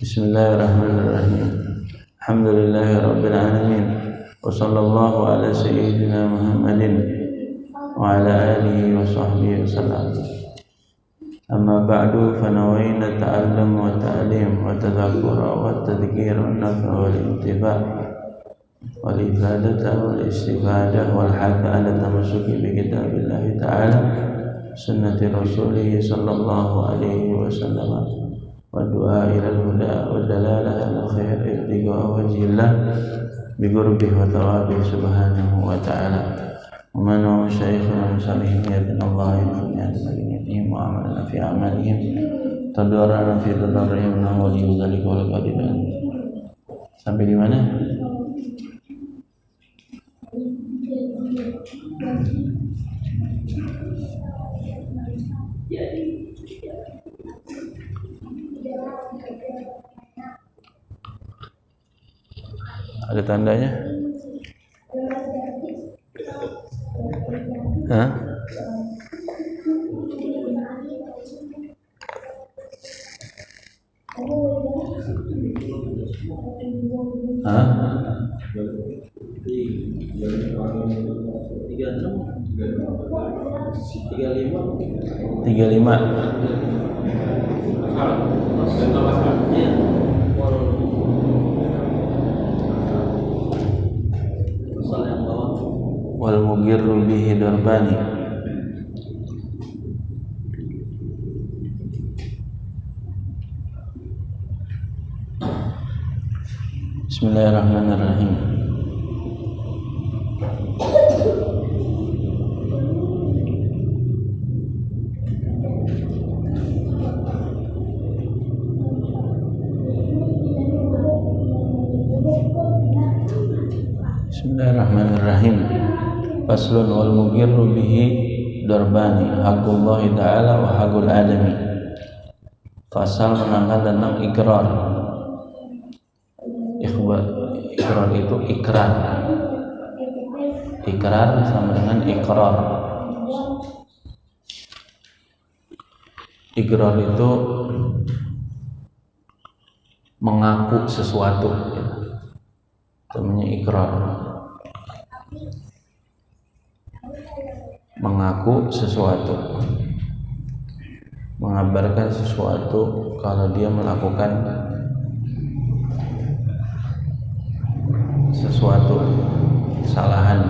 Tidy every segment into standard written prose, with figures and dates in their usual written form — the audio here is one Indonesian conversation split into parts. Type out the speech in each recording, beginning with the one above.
Bismillahirrahmanirrahim. Alhamdulillahirabbil alamin. Wa sallallahu ala sayyidina Muhammadin wa ala alihi wa sahbihi wasallam. Amma ba'du, fa nawayna ta'allum wa ta'lim wa tadhakkura wa tadhkir wa nafa wal intifa' wal ifadata wal istifadah wal hatha ala tamassuki bi kitabillahi ta'ala sunnati rasulih sallallahu alaihi wasallam wa du'a ila al-huda wa dalalah ala khair ibtiga wa wajhillah bi qurbihi wa thawabi subhanahu wa ta'ala wa man wa syaikhuna musalihin Allah inna lillahi wa amalna fi amalihim tadarrana fi tadarrihim wa li dzalika wal qadiran. Sampai di mana? Ada tandanya? Hah? Hah? 35. Wal mugirru bihi darbani. Bismillahirrahmanirrahim. Bismillahirrahmanirrahim. Faslun wal mugirru bihi darbani haqqullahi ta'ala wa haqqul adami. Fasal menerangkan tentang ikrar. Ikrar itu ikrar. Ikrar sama dengan ikrar. Ikrar itu mengaku sesuatu, namanya ikrar. Mengaku sesuatu, mengabarkan sesuatu kalau dia melakukan sesuatu kesalahan,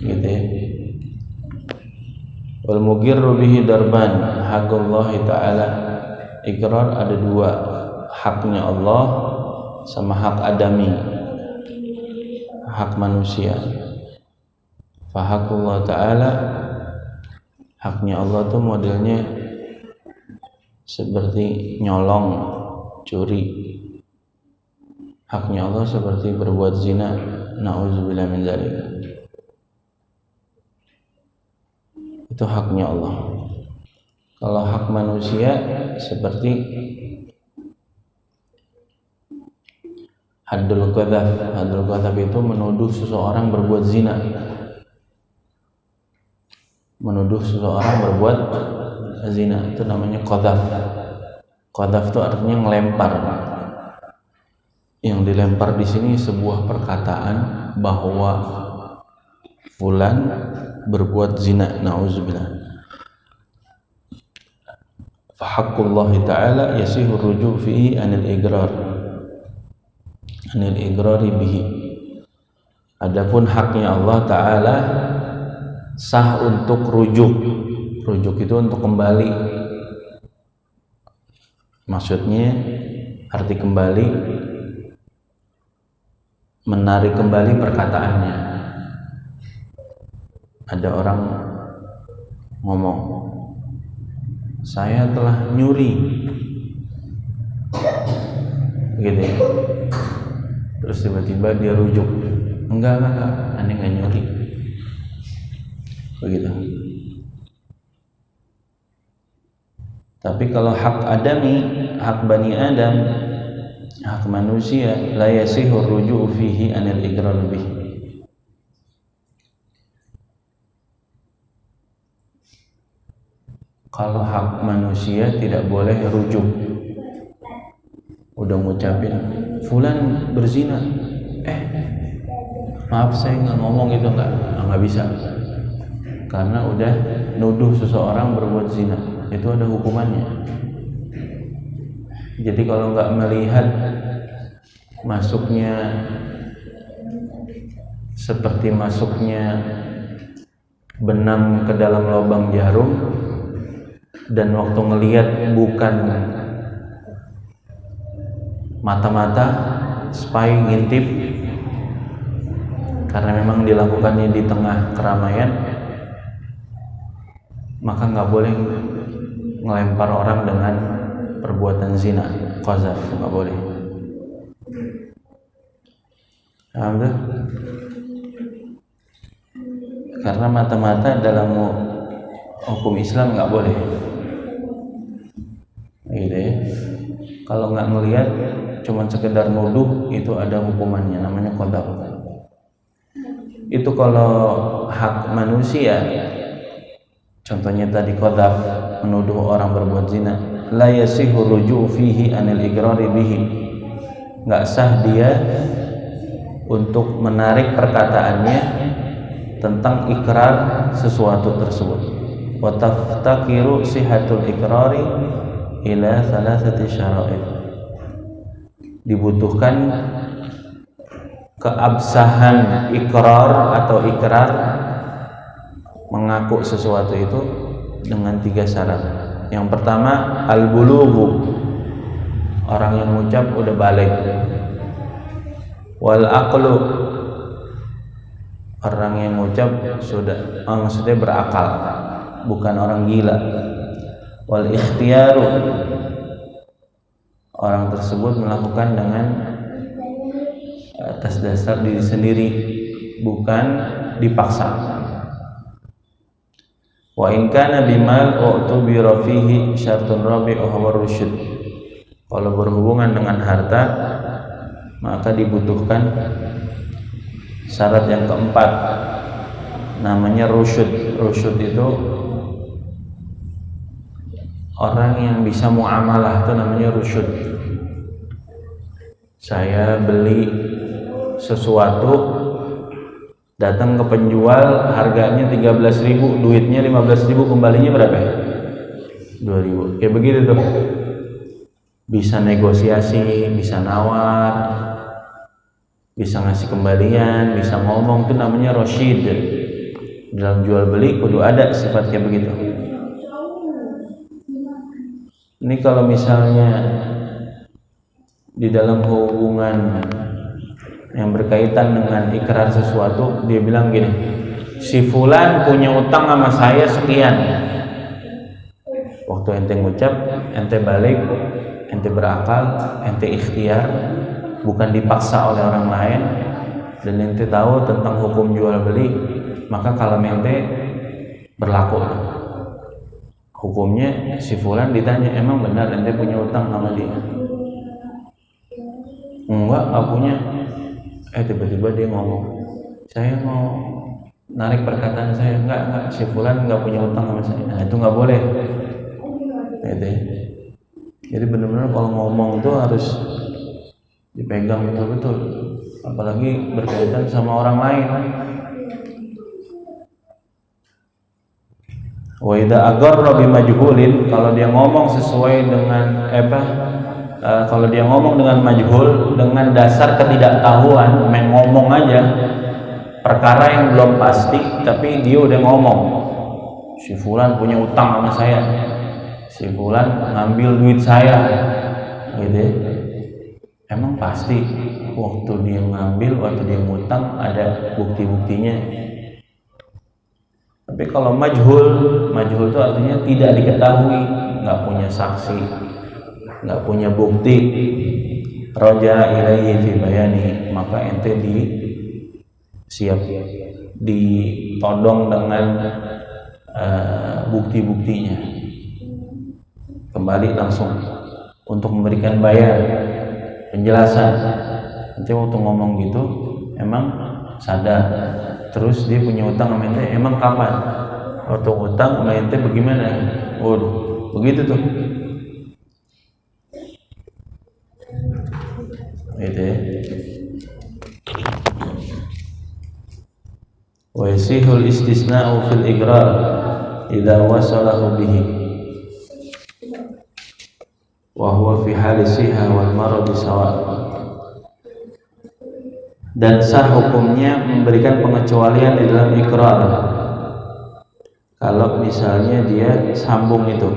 gitu ya. Wal mugirru bihi darban haqqullahi ta'ala. Ikrar ada dua, haknya Allah sama hak adami, hak manusia. Fahakullah ta'ala, haknya Allah tuh modelnya seperti nyolong, curi. Haknya Allah seperti berbuat zina, na'udzubillah min dzalik. Itu haknya Allah. Kalau hak manusia seperti haddul qadzaf. Haddul qadzaf itu menuduh seseorang berbuat zina. Menuduh seseorang berbuat zina itu namanya qadzaf. Qadzaf itu artinya ngelempar. Yang dilempar di sini sebuah perkataan bahwa fulan berbuat zina, nauzubillah. Fa haqqullahi ta'ala yasihu ruju' fihi anil igrar. Anil igrari bihi. Adapun haknya Allah Ta'ala sah untuk rujuk. Rujuk itu untuk kembali. Maksudnya arti kembali, menarik kembali perkataannya. Ada orang ngomong, saya telah nyuri, gitu ya. Terus tiba-tiba dia rujuk, enggak, aneh nggak nyuri, begitu. Tapi kalau hak adami, hak bani Adam, hak manusia, la yasihu ruju'u fihi anil igrar bihi. Kalau hak manusia tidak boleh rujuk. Udah ngucapin fulan berzina, maaf saya nggak ngomong itu, nggak bisa, karena udah nuduh seseorang berbuat zina, itu ada hukumannya. Jadi kalau nggak melihat masuknya seperti masuknya benang ke dalam lubang jarum, dan waktu ngelihat bukan mata-mata spy ngintip, karena memang dilakukannya di tengah keramaian, maka nggak boleh ngelempar orang dengan perbuatan zina, qazaf, nggak boleh. Alhamdulillah. Karena mata-mata dalam hukum Islam nggak boleh, gitu ya. Kalau nggak ngelihat, cuman sekedar nuduh, itu ada hukumannya, namanya qadzaf. Itu kalau hak manusia, contohnya tadi qadzaf, menuduh orang berbuat zina, la yasihu ruju' fihi anil iqrari bihi, nggak sah dia untuk menarik perkataannya tentang ikrar sesuatu tersebut. Wa taftakiru sihatul iqrari ila salasati syara'id, dibutuhkan keabsahan ikrar atau ikrar mengaku sesuatu itu dengan 3 syarat. Yang pertama al-bulughu, orang yang mengucap udah balik. Wal aqlu, orang yang mengucap sudah maksudnya berakal, bukan orang gila. Wal ikhtiyaru, orang tersebut melakukan dengan atas dasar diri sendiri, bukan dipaksa. Wa in kana bimal u'tubira fihi syartun rabi'u huwa rusyd, kalau berhubungan dengan harta maka dibutuhkan syarat yang keempat, namanya rusyd. Rusyd itu orang yang bisa muamalah, itu namanya rusyd. Saya beli sesuatu, datang ke penjual, harganya 13.000, duitnya 15.000, kembalinya berapa? 2.000. Kayak begitu tuh. Bisa negosiasi, bisa nawar, bisa ngasih kembalian, bisa ngomong, itu namanya rasyid. Dalam jual beli kudu ada sifat kayak begitu. Ini kalau misalnya di dalam hubungan yang berkaitan dengan ikrar sesuatu, dia bilang gini, si fulan punya utang sama saya sekian. Waktu ente ngucap, ente balik, ente berakal, ente ikhtiar, bukan dipaksa oleh orang lain, dan ente tahu tentang hukum jual beli, maka kalau ente berlaku. Hukumnya si fulan ditanya, emang benar ente punya utang sama dia? Enggak punya. Tiba-tiba dia ngomong, saya mau narik perkataan saya. Enggak, si fulan enggak punya utang sama saya. Nah, itu enggak boleh. Gitu ya. Jadi benar-benar kalau ngomong itu harus dipegang betul-betul, apalagi berkaitan sama orang lain. Wa idza agarra bimajhulin, kalau dia ngomong sesuai dengan kalau dia ngomong dengan majhul, dengan dasar ketidaktahuan, main ngomong aja perkara yang belum pasti, tapi dia udah ngomong, si fulan punya utang sama saya, si fulan ngambil duit saya, gitu ya. Emang pasti waktu dia ngambil, waktu dia ngutang ada bukti-buktinya. Tapi kalau majhul itu artinya tidak diketahui, nggak punya saksi, nggak punya bukti, roja ilaihi fi bayani, maka ente siap ditodong dengan bukti-buktinya. Kembali langsung untuk memberikan bayan, penjelasan. Nanti waktu ngomong gitu emang sadar, terus dia punya utang sama ente, emang kapan? potong utang main teh bagaimana? Waduh, begitu tuh. Gitu ya. Wa yasihul istisna'u fil iqrar idza wasalahu bihi wa huwa fi hali siha wal marad sawa. Dan sah hukumnya memberikan pengecualian di dalam ikrar kalau misalnya dia sambung itu.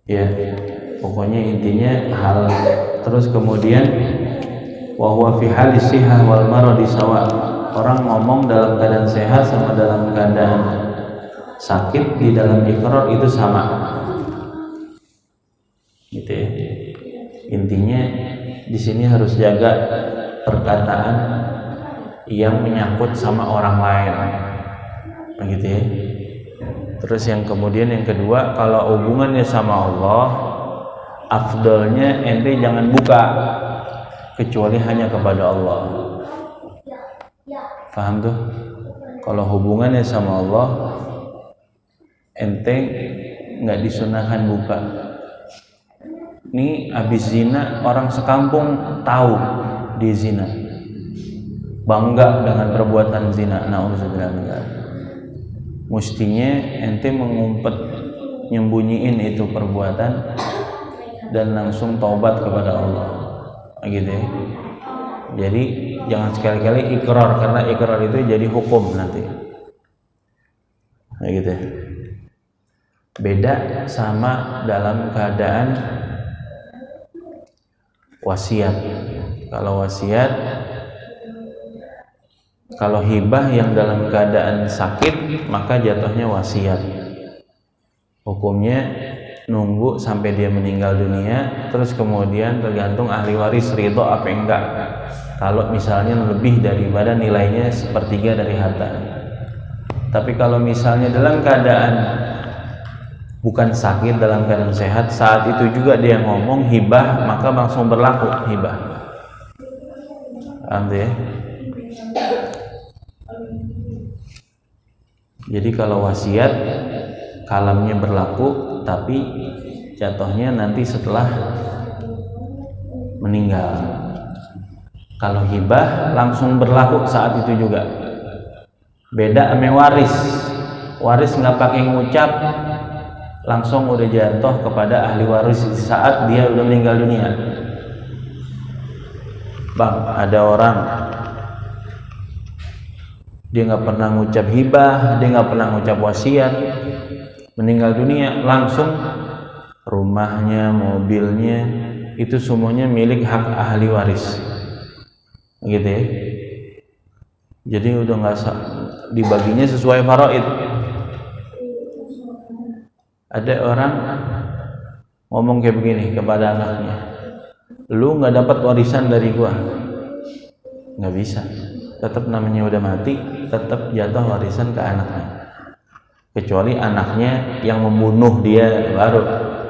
Ya, pokoknya intinya hal terus kemudian wa huwa fi halis sihah wal maradi sawa. Orang ngomong dalam keadaan sehat sama dalam keadaan sakit di dalam ikrar itu sama. Gitu ya. Intinya di sini harus jaga perkataan yang menyangkut sama orang lain. Begitu ya. Terus yang kemudian yang kedua, kalau hubungannya sama Allah, afdalnya ente jangan buka kecuali hanya kepada Allah. Paham tuh? Kalau hubungannya sama Allah, ente nggak disunahkan buka. Ini habis zina, orang sekampung tahu dia zina, bangga dengan perbuatan zina. Nauzubillah min dzalik. Mestinya ente mengumpet, nyembunyiin itu perbuatan dan langsung taubat kepada Allah, gitu ya. Jadi jangan sekali-kali ikrar, karena ikrar itu jadi hukum nanti, gitu ya. Beda sama dalam keadaan wasiat. Kalau wasiat, kalau hibah yang dalam keadaan sakit maka jatuhnya wasiat. Hukumnya nunggu sampai dia meninggal dunia, terus kemudian tergantung ahli waris ridho apa enggak. Kalau misalnya lebih daripada nilainya sepertiga dari harta. Tapi kalau misalnya dalam keadaan bukan sakit, dalam keadaan sehat, saat itu juga dia ngomong hibah, maka langsung berlaku hibah. Paham ya? Jadi kalau wasiat kalamnya berlaku, tapi jatuhnya nanti setelah meninggal. Kalau hibah langsung berlaku saat itu juga. Beda sama waris. Waris nggak pakai ngucap, langsung udah jatuh kepada ahli waris saat dia udah meninggal dunia. Bang, ada orang dia nggak pernah ngucap hibah, dia nggak pernah ngucap wasiat, meninggal dunia, langsung rumahnya, mobilnya itu semuanya milik hak ahli waris, gitu ya. Jadi udah nggak dibaginya sesuai faraid. Ada orang ngomong kayak begini kepada anaknya, lu nggak dapat warisan dari gua. Nggak bisa, tetap namanya udah mati, tetap jatuh warisan ke anaknya, kecuali anaknya yang membunuh dia, baru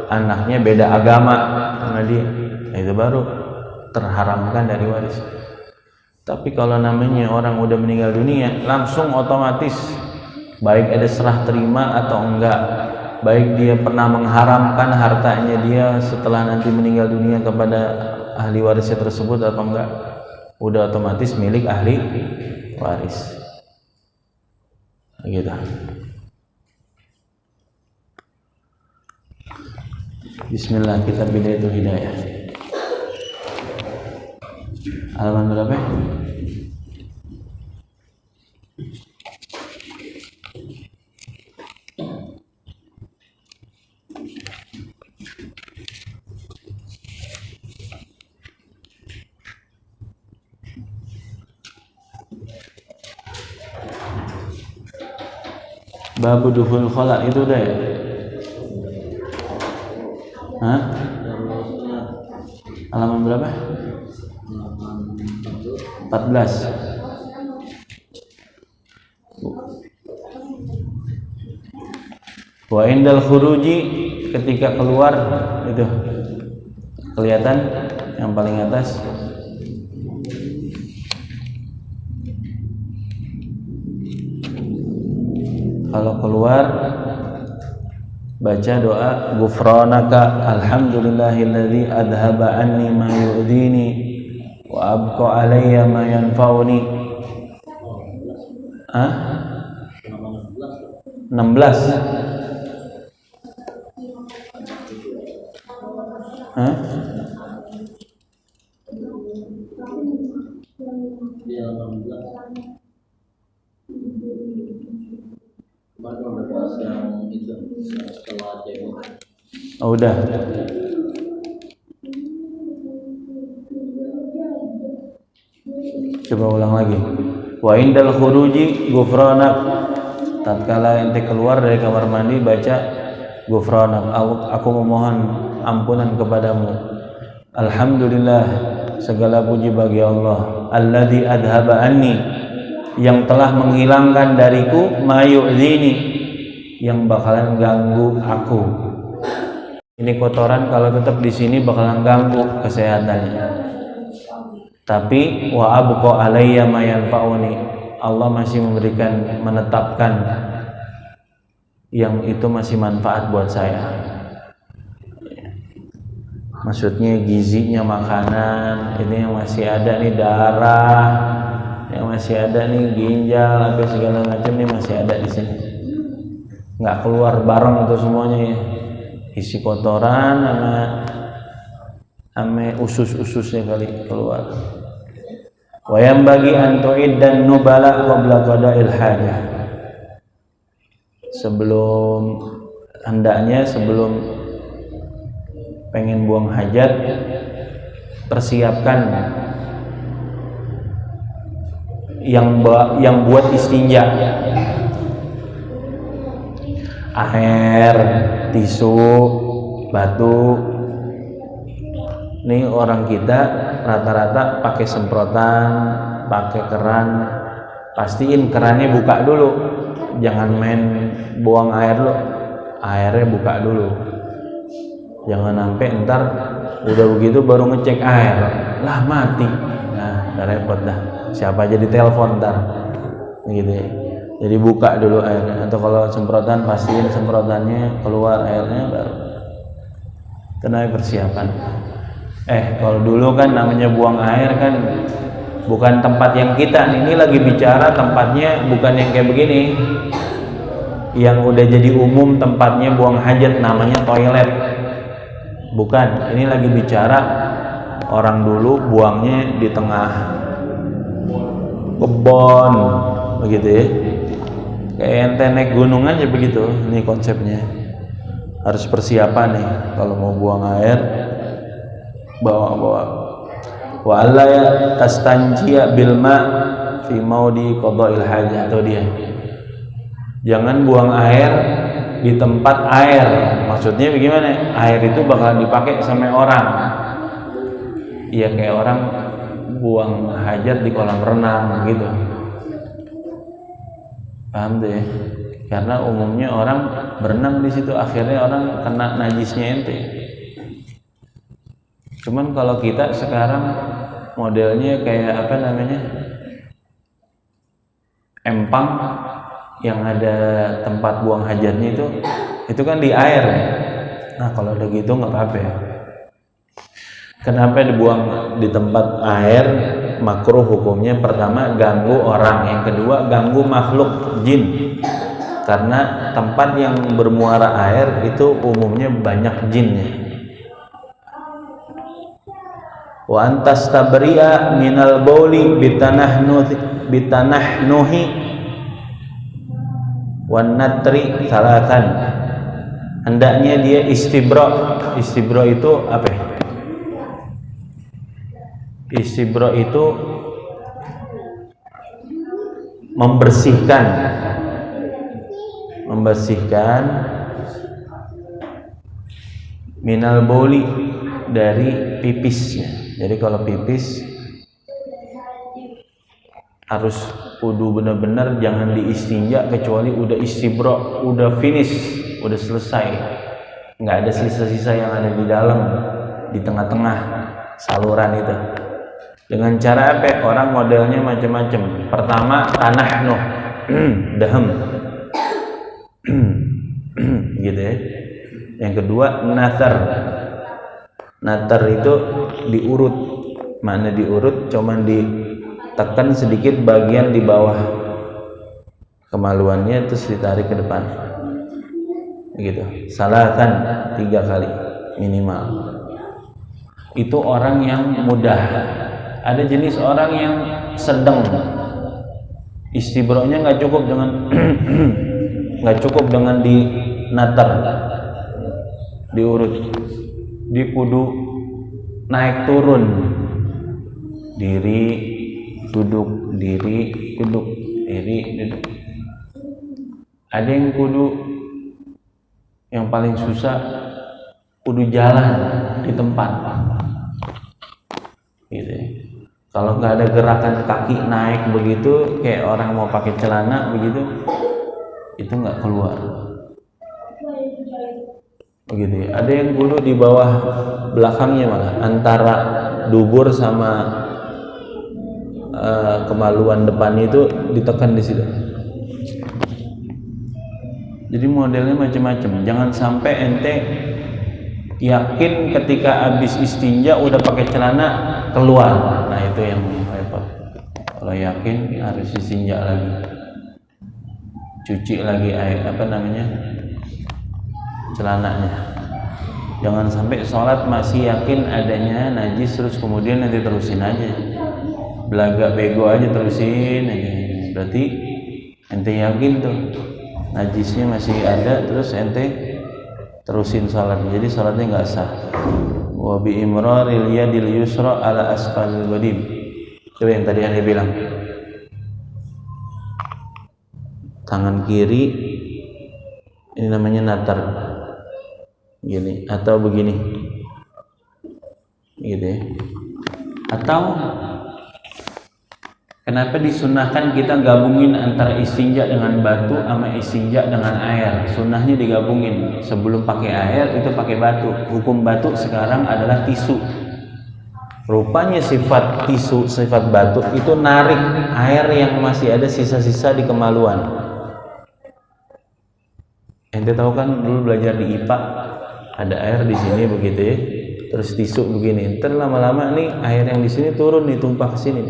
anaknya beda agama sama dia, itu baru terharamkan dari waris. Tapi kalau namanya orang udah meninggal dunia, langsung otomatis, baik ada serah terima atau enggak, baik dia pernah mengharamkan hartanya dia setelah nanti meninggal dunia kepada ahli warisnya tersebut atau enggak, udah otomatis milik ahli waris, gitu. Bismillah, kita Bidayatul Hidayah. Halaman berapa? Babu duhul khala itu udah ya? Hah? Halaman berapa? 14. Wa indal khuruji, ketika keluar itu kelihatan yang paling atas. Kalau keluar baca doa ghufranaka alhamdulillahilladzi adhaba anni ma yu'dini wa abqa alayya ma yanfa'uni. 16. Oh, udah. Coba ulang lagi. Wa indal khuruji ghufranak, tatkala ente keluar dari kamar mandi baca ghufranak, aku memohon ampunan kepadamu. Alhamdulillah, segala puji bagi Allah, alladzi adhaba anni, yang telah menghilangkan dariku, ma yu'dini, yang bakalan ganggu aku. Ini kotoran kalau tetap di sini bakalan ganggu kesehatannya. Tapi wa abqa alayya ma yanfa'uni, Allah masih memberikan, menetapkan yang itu masih manfaat buat saya. Maksudnya gizinya makanan, ini yang masih ada nih, darah yang masih ada nih, ginjal, apa segala macam nih masih ada di sini. Nggak keluar bareng itu semuanya ya. Isi kotoran sama usus-ususnya kali keluar. Wa yang bagi antuid dan nubala qabla qada'il hajah. Hendaknya sebelum pengen buang hajat, persiapkan yang buat istinja. Air, tisu, batu. Nih orang kita rata-rata pakai semprotan, pakai keran. Pastiin kerannya buka dulu, jangan main buang air lo, airnya buka dulu. Jangan sampai ntar udah begitu baru ngecek air, lah mati. Nah, udah repot dah. Siapa aja ditelepon ntar, gitu ya. Jadi buka dulu airnya, atau kalau semprotan pastiin semprotannya keluar airnya baru. Tenang persiapan. Kalau dulu kan namanya buang air kan bukan tempat yang kita. Ini lagi bicara tempatnya bukan yang kayak begini. Yang udah jadi umum tempatnya buang hajat namanya toilet. Bukan, ini lagi bicara orang dulu buangnya di tengah kebon, begitu ya. Kayak ente naik gunung aja begitu. Ini konsepnya. Harus persiapan nih kalau mau buang air, bawa. Wa alla ya tastanjiya bil ma fi maudi qada'il hajah, atau dia. Jangan buang air di tempat air. Maksudnya bagaimana? Air itu bakalan dipakai sama orang. Iya, kayak orang buang hajat di kolam renang gitu. Paham tuh ya? Karena umumnya orang berenang di situ, akhirnya orang kena najisnya ente. Cuman kalau kita sekarang modelnya kayak apa namanya? Empang yang ada tempat buang hajatnya itu kan di air. Nah, kalau udah gitu nggak apa-apa ya. Kenapa dibuang di tempat air? Makruh hukumnya. Pertama, ganggu orang. Yang kedua, ganggu makhluk jin. Karena tempat yang bermuara air itu umumnya banyak jinnya. Wa antas tabriya minal bauli bitanahnuhi wan natri salatan. Hendaknya dia istibra. Istibra itu apa ya? Istibra itu membersihkan minal bauli, dari pipisnya. Jadi kalau pipis harus kudu benar-benar jangan diistinja kecuali udah istibro, udah finish, udah selesai, nggak ada sisa-sisa yang ada di dalam, di tengah-tengah saluran itu. Dengan cara apa? Orang modelnya macam-macam. Pertama, tanah noh dahem gitu ya. Yang kedua, natar. Natar itu diurut. Mana diurut? Cuman ditekan sedikit bagian di bawah kemaluannya, terus ditarik ke depan gitu. Salatan 3 kali minimal. Itu orang yang mudah. Ada jenis orang yang sedang, istibronya nggak cukup dengan di natar, diurut, dikudu naik turun, diri duduk, diri duduk, diri duduk. Ada yang kudu, yang paling susah kudu jalan di tempat gitu ya. Kalau nggak ada gerakan kaki naik begitu kayak orang mau pakai celana begitu, itu nggak keluar begitu ya. Ada yang kudu di bawah belakangnya, malah antara dubur sama kemaluan depan itu ditekan di situ. Jadi modelnya macam-macam. Jangan sampai ente yakin ketika habis istinja udah pakai celana keluar. Nah itu yang repot. Kalau yakin harus istinja lagi, cuci lagi air celananya. Jangan sampai sholat masih yakin adanya najis terus kemudian nanti terusin aja, belaga bego aja terusin aja. Berarti ente yakin tuh najisnya masih ada, terus ente terusin sholat, jadi sholatnya nggak sah. Wa bi imraril yadil yusra ala asfalil badim. Itu yang tadi Anda bilang, tangan kiri ini namanya natar gini atau begini gitu ya. Atau kenapa disunahkan kita gabungin antara istinja dengan batu sama istinja dengan air? Sunnahnya digabungin. Sebelum pakai air itu pakai batu. Hukum batu sekarang adalah tisu. Rupanya sifat tisu, sifat batu itu narik air yang masih ada sisa-sisa di kemaluan. Ente tahu kan dulu belajar di IPA, ada air di sini begitu ya. Terus tisu begini. Ntar lama-lama nih air yang di sini turun nih, tumpah ke sini.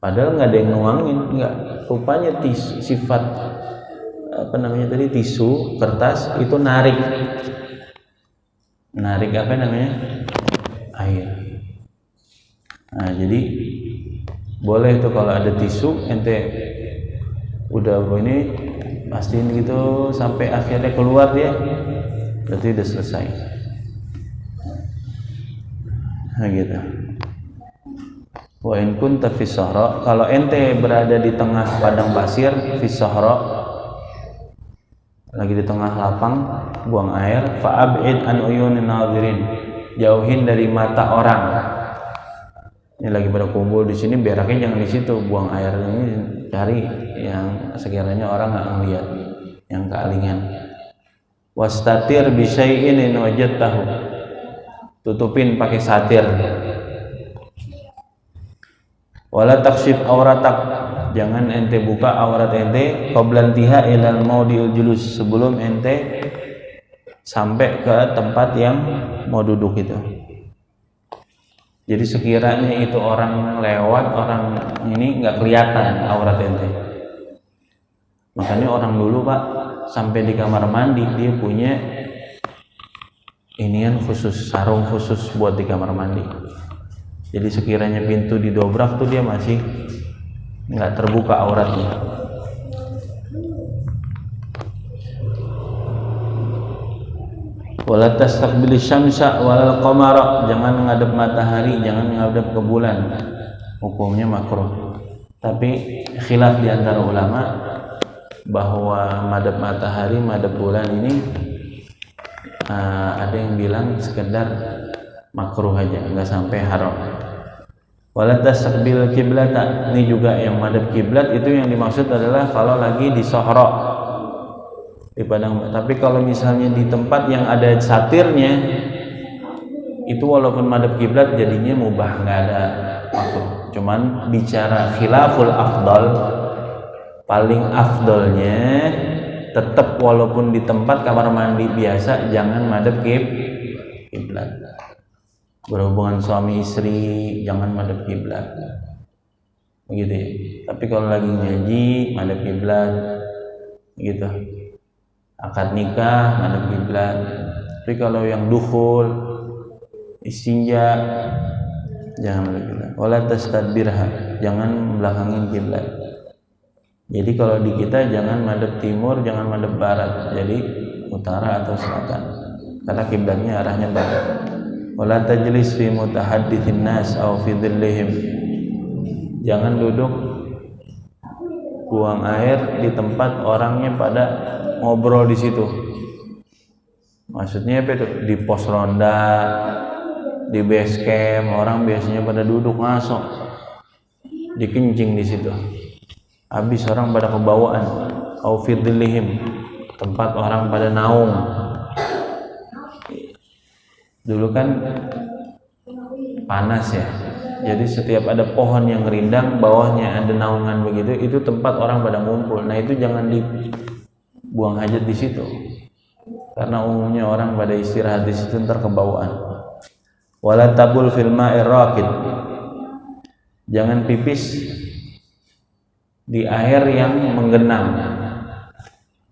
Padahal nggak ada yang nuangin, nggak. Rupanya sifat tisu kertas itu narik air. Nah jadi boleh tuh kalau ada tisu ente udah begini pastiin gitu sampai akhirnya keluar dia, berarti udah selesai. Nah gitu. Wa in kunta fi sahra, kalau ente berada di tengah padang pasir, fi sahra, lagi di tengah lapang buang air, fa ab'id an uyunin nadhirin, jauhin dari mata orang. Ini lagi pada kumpul di sini, beraknya jangan di situ, buang air ini cari yang sekiranya orang nggak ngelihat, yang kealingan. Wastatir bi syai'in in wajadtahu, tutupin pakai satir. Wala takshif auratak, jangan ente buka aurat ente qablan tiha ilal maudiul julus, sebelum ente sampai ke tempat yang mau duduk itu. Jadi sekiranya itu orang lewat, orang ini nggak kelihatan aurat ente. Makanya orang dulu Pak sampai di kamar mandi dia punya inian khusus, sarung khusus buat di kamar mandi. Jadi sekiranya pintu didobrak tuh dia masih nggak terbuka auratnya. Wala tastaqbil syamsa walal qamara, jangan menghadap matahari, jangan menghadap ke bulan. Hukumnya makruh. Tapi khilaf di antara ulama bahwa madhab matahari, madhab bulan ini ada yang bilang sekedar makruh aja, nggak sampai haram. Wala tastaqbil kiblata, ini juga yang madhab kiblat itu yang dimaksud adalah kalau lagi di sohro, di padang. Tapi kalau misalnya di tempat yang ada satirnya, itu walaupun madhab kiblat jadinya mubah, nggak ada makruh. Cuman bicara khilaful afdal, paling afdolnya tetap walaupun di tempat kamar mandi biasa jangan madhab kiblat. Berhubungan suami istri jangan madhab kiblat, begitu ya. Tapi kalau lagi ngaji madhab kiblat, gitu. Akad nikah madhab kiblat. Tapi kalau yang dukhul, istinja, jangan madhab kiblat. Wala tastadbirha, jangan belakangin kiblat. Jadi kalau di kita jangan madhab timur, jangan madhab barat, jadi utara atau selatan, karena kiblatnya arahnya barat. Wala tajlis fi mutahadditsin nas aw fi dhillihim, jangan duduk buang air di tempat orangnya pada ngobrol di situ. Maksudnya apa itu? Di pos ronda, di base camp, orang biasanya pada duduk ngaso, dikencing di situ. Habis orang pada kebawaan. Aw fi dhillihim, tempat orang pada naung. Dulu kan panas ya, jadi setiap ada pohon yang rindang, bawahnya ada naungan begitu, itu tempat orang pada ngumpul. Nah itu jangan dibuang hajat di situ, karena umumnya orang pada istirahat di situ ntar kebawaan. Wala tabul fil ma'ir raqid, jangan pipis di air yang menggenang.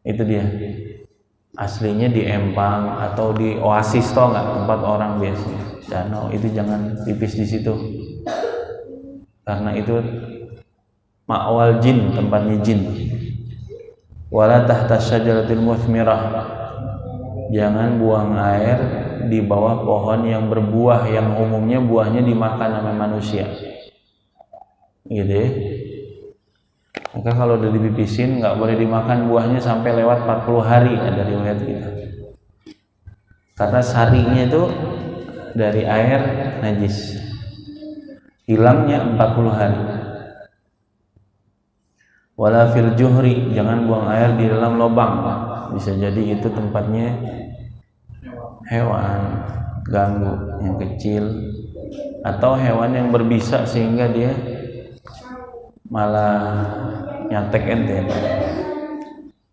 Itu dia. Aslinya di empang atau di oasis, tau nggak, tempat orang biasanya danau, itu jangan pipis di situ, karena itu ma'wal jin, tempatnya jin. Wala tahta syajaratil muthmirah, jangan buang air di bawah pohon yang berbuah, yang umumnya buahnya dimakan sama manusia, gitu ya. Maka kalau udah dipipisin nggak boleh dimakan buahnya sampai lewat 40 hari, ada riwayat gitu. Karena sarinya itu dari air najis, hilangnya 40 hari. Wala fil juhri, jangan buang air di dalam lubang, bisa jadi itu tempatnya hewan ganggu yang kecil atau hewan yang berbisa sehingga dia malah nyatek ente.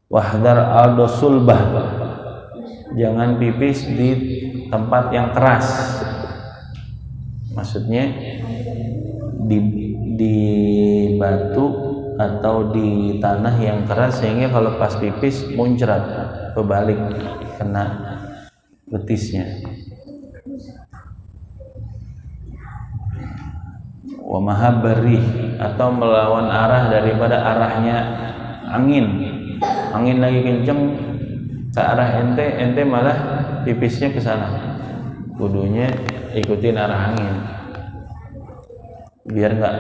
Wahdar aldo sulbah, jangan pipis di tempat yang keras, maksudnya di batu atau di tanah yang keras sehingga kalau pas pipis muncrat kebalik kena betisnya. Wa mahabbarih, atau melawan arah daripada arahnya angin lagi kenceng ke arah ente malah pipisnya ke sana, kudunya ikutin arah angin biar nggak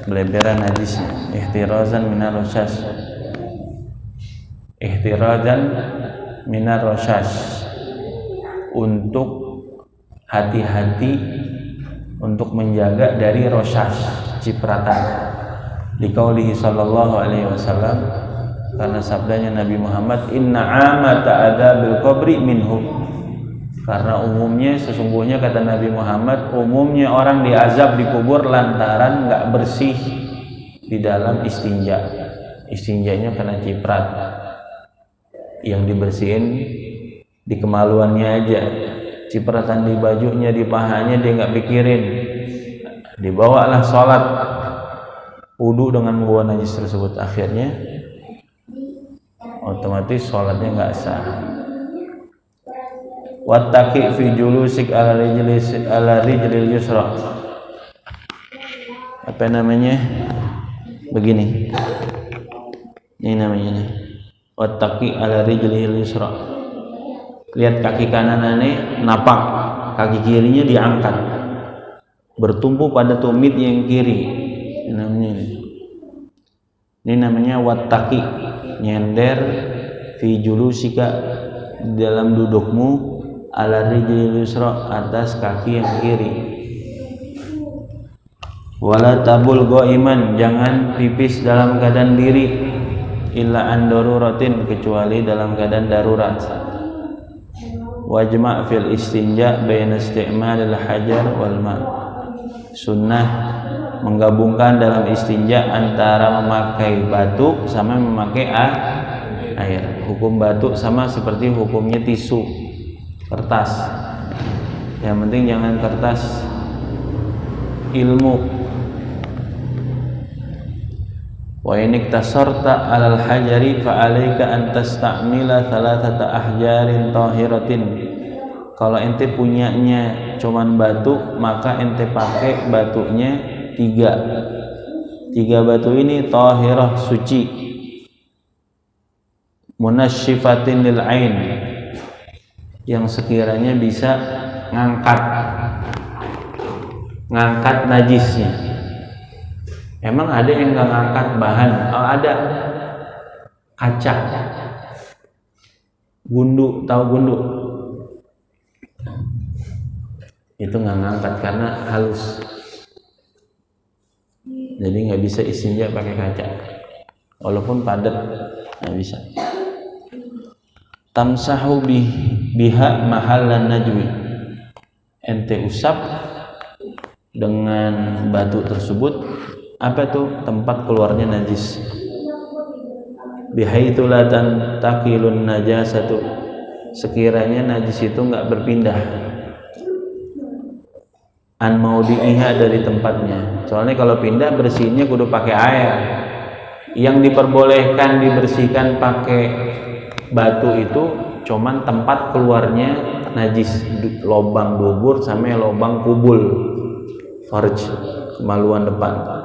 beleberan najisnya. Ihtirazan minar rosyas, untuk hati-hati untuk menjaga dari rosyas, cipratan. Liqaulihi sallallahu alaihi wasallam, karena sabdanya Nabi Muhammad, inna amata adabil qabri minhum, karena umumnya, sesungguhnya kata Nabi Muhammad, umumnya orang diazab di kubur lantaran nggak bersih di dalam istinja. Istinjanya kena ciprat, yang dibersihin di kemaluannya aja, cipratan di bajunya, di pahanya dia nggak pikirin. Dibawalah sholat, wudu dengan membawa najis tersebut, akhirnya otomatis sholatnya nggak sah. Wattaqi fi julusik ala rijlil yusra, apa namanya, begini, ini namanya nih, wattaqi ala rijlil yusra, lihat kaki kanan ini napak, kaki kirinya diangkat, bertumpu pada tumit yang kiri. Ini namanya wattaqi, nyender fi julusika, dalam dudukmu, ala rijlil yusra, atas kaki yang kiri. Wala tabul goiman, jangan pipis dalam keadaan diri, illa an daruratin, kecuali dalam keadaan darurat. Wajma' fil istinja baina isti'malil hajar wal ma'. Sunnah menggabungkan dalam istinja antara memakai batu sama memakai air. Hukum batu sama seperti hukumnya tisu, kertas. Yang penting jangan kertas ilmu. Wa in iktasarta 'alal hajari fa 'alaika an tasta'mila thalathata ahjarin tahiratin. Kalau ente punyanya cuman batu, maka ente pakai batunya tiga batu ini tahirah, suci, munasyifatin lil ain, yang sekiranya bisa ngangkat najisnya. Emang ada yang nggak ngangkat bahan? Oh, ada. Kaca, gundu, tahu gundu? Itu nggak ngangkat karena halus. Jadi nggak bisa istinja pakai kaca, walaupun padat nggak bisa. Tamsahu biha mahallan najwi, ente usap dengan batu tersebut apa tuh tempat keluarnya najis. Bihaitsu la taqilun najasatu, sekiranya najis itu nggak berpindah an maudi'iha, dari tempatnya. Soalnya kalau pindah bersihinnya kudu pakai air. Yang diperbolehkan dibersihkan pakai batu itu cuman tempat keluarnya najis, lobang dubur sama lobang kubul, farj, kemaluan depan.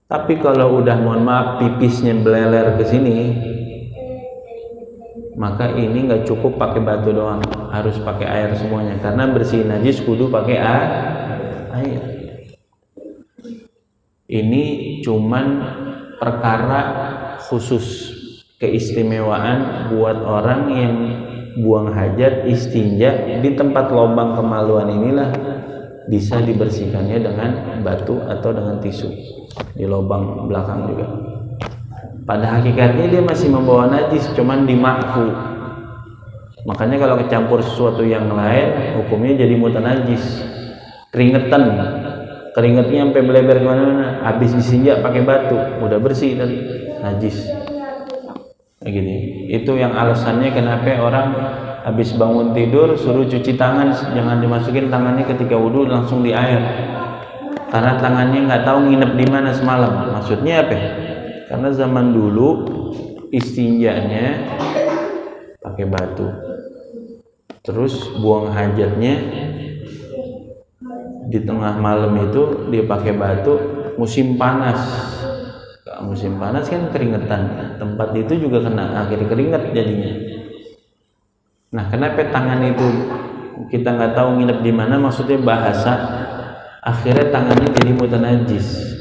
Tapi kalau udah mohon maaf pipisnya beleler ke sini, maka ini nggak cukup pakai batu doang, harus pakai air semuanya. Karena bersihin najis kudu pakai air. Ini cuman perkara khusus, keistimewaan buat orang yang buang hajat, istinja di tempat lubang kemaluan inilah bisa dibersihkannya dengan batu atau dengan tisu di lubang belakang juga. Pada hakikatnya dia masih membawa najis, cuman dimakfu. Makanya kalau kecampur sesuatu yang lain, hukumnya jadi mutanajis. Keringetnya sampai beleber kemana-mana. Habis istinja pakai batu, udah bersih tadi, najis. Kayak gini. Itu yang alasannya kenapa orang habis bangun tidur suruh cuci tangan, jangan dimasukin tangannya ketika wudhu, langsung di air. Karena tangannya nggak tahu nginep di mana semalam. Maksudnya apa? Karena zaman dulu istinjanya pakai batu, terus buang hajatnya di tengah malam itu dia pakai batu. Musim panas kan keringetan, tempat itu juga kena akhirnya keringet jadinya. Nah, kenapa tangan itu kita nggak tahu nginep di mana? Maksudnya bahasa akhirnya tangannya jadi mutanajis.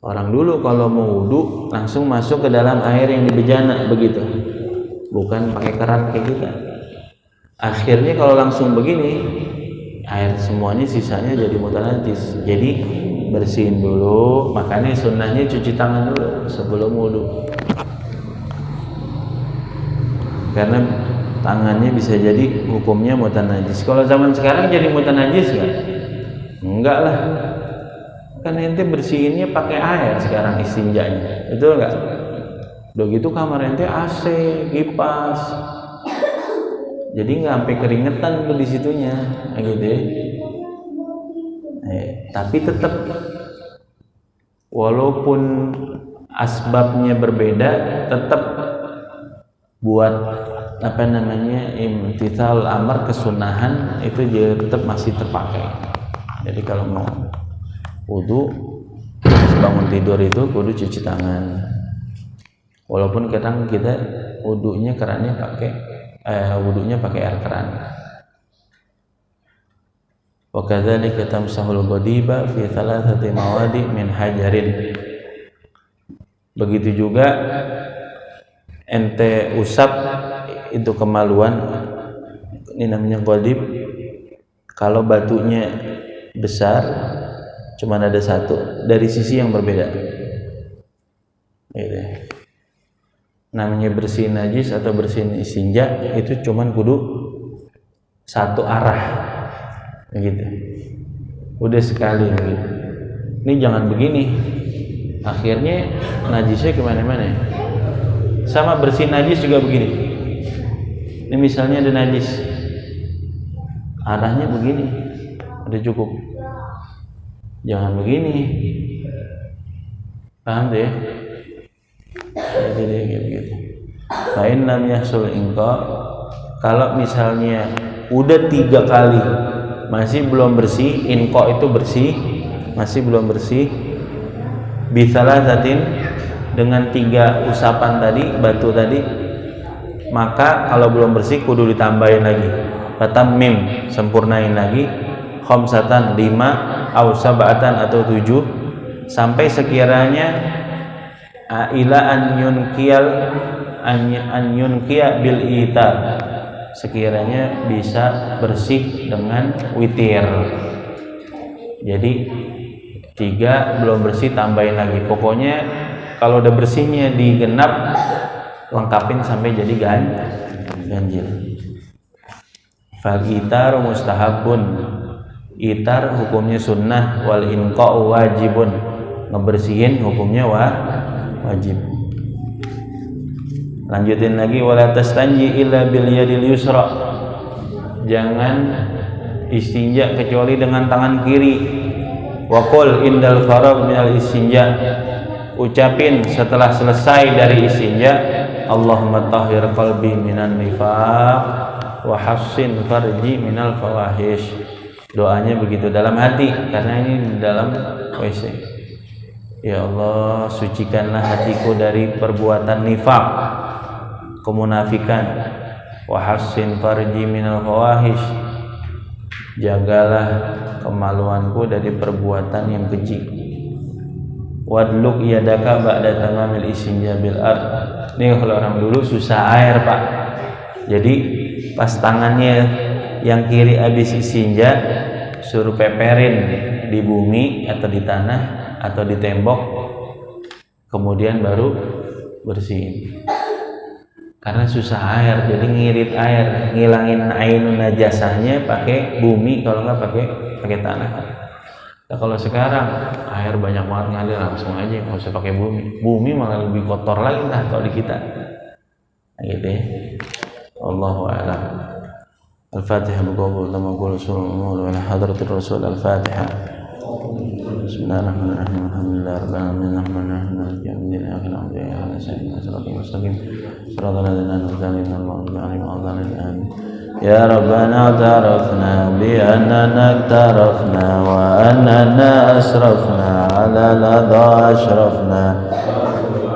Orang dulu kalau mau wudu langsung masuk ke dalam air yang dibejana begitu, bukan pakai keran kayak kita. Akhirnya kalau langsung begini, air semuanya sisanya jadi mutanajis. Jadi bersihin dulu, makanya sunnahnya cuci tangan dulu sebelum wudu. Karena tangannya bisa jadi hukumnya mutanajis. Kalau zaman sekarang jadi mutanajis kan? Enggak lah, kan ente bersihinnya pakai air sekarang istinjanya, betul enggak? Udah gitu kamar ente AC, kipas, jadi nggak sampai keringetan tuh di situnya, gitu ya. Tapi tetap walaupun asbabnya berbeda, tetap buat apa namanya imtithal amar, kesunahan itu dia tetap masih terpakai. Jadi kalau mau wudu bangun tidur itu kudu cuci tangan, walaupun kadang kita wudunya kerannya pakai wudunya pakai air keran. Wa kadzalika tamsahul ghadiba fi thalathati mawadi min hajarin. Begitu juga ente usap itu kemaluan, ini namanya ghadib. Kalau batunya besar cuman ada satu dari sisi yang berbeda. Gitu. Namanya bersihin najis atau bersihin istinja itu cuman kudu satu arah, begitu. Udah sekali begitu. Ini jangan begini, akhirnya najisnya kemana-mana. Sama bersihin najis juga begini. Ini misalnya ada najis, arahnya begini, udah cukup. Jangan begini, paham deh? Jadi kayak begitu. Fa'in lam yahsul inqa, kalau misalnya udah 3 kali masih belum bersih, inqa itu bersih, masih belum bersih, bisalasatin dengan 3 usapan tadi, batu tadi, maka kalau belum bersih kudu ditambahin lagi. Fatammim, sempurnain lagi. Khamsatan 5 au sab'atan atau 7 sampai sekiranya ila an yunqiya bil itar, sekiranya bisa bersih dengan witir. Jadi 3 belum bersih tambahin lagi. Pokoknya kalau udah bersihnya digenap lengkapin sampai jadi ganjil. Fal itar mustahabun, itar hukumnya sunnah, wal inqa wajibun, ngebersihin hukumnya wajib. Lanjutin lagi, wala tastanji illa bil yadil yusra, jangan istinja kecuali dengan tangan kiri. Wa qul indal faragh minal istinja, ucapin setelah selesai dari istinja, Allahumma tahhir qalbi minan nifaq wa hassin farji minal fawahish. Doanya begitu dalam hati, karena ini dalam WC. Ya Allah, sucikanlah hatiku dari perbuatan nifaq, kemunafikan. Wa hassin farji minal fawahish, jagalah kemaluanku dari perbuatan yang keji. Wadluk yadaka ba'da tamamil istinja bil ard. Nih kalau orang dulu susah air, Pak. Jadi pas tangannya yang kiri habis istinja, suruh peperin di bumi atau di tanah atau di tembok, kemudian baru bersihin. Karena susah air, jadi ngirit air, ngilangin ainun najasahnya pakai bumi, kalau nggak pakai tanah. Nah, kalau sekarang air banyak banget ngalir, langsung aja nggak usah pakai bumi. Bumi malah lebih kotor lagi lah kalau di kita. Nah, gitu ya. Allahu a'lam. Al-Fatihah berqabul lama qul sallallahu alaihi hadratir rasul. Al-Fatihah. Bismillahirrahmanirrahim. Alhamdulillahirabbil alamin. Arrahmanirrahim. Maliki yaumiddin. Iyyaka na'budu wa iyyaka nasta'in. Shiratal mustaqim. Shiratal ladzina an'amta 'alaihim ghairil maghdubi 'alaihim. Ya Rabbana tarafna bi annana tarafna wa annana asrafna 'ala ladha ashrafna. Alhamdulillah.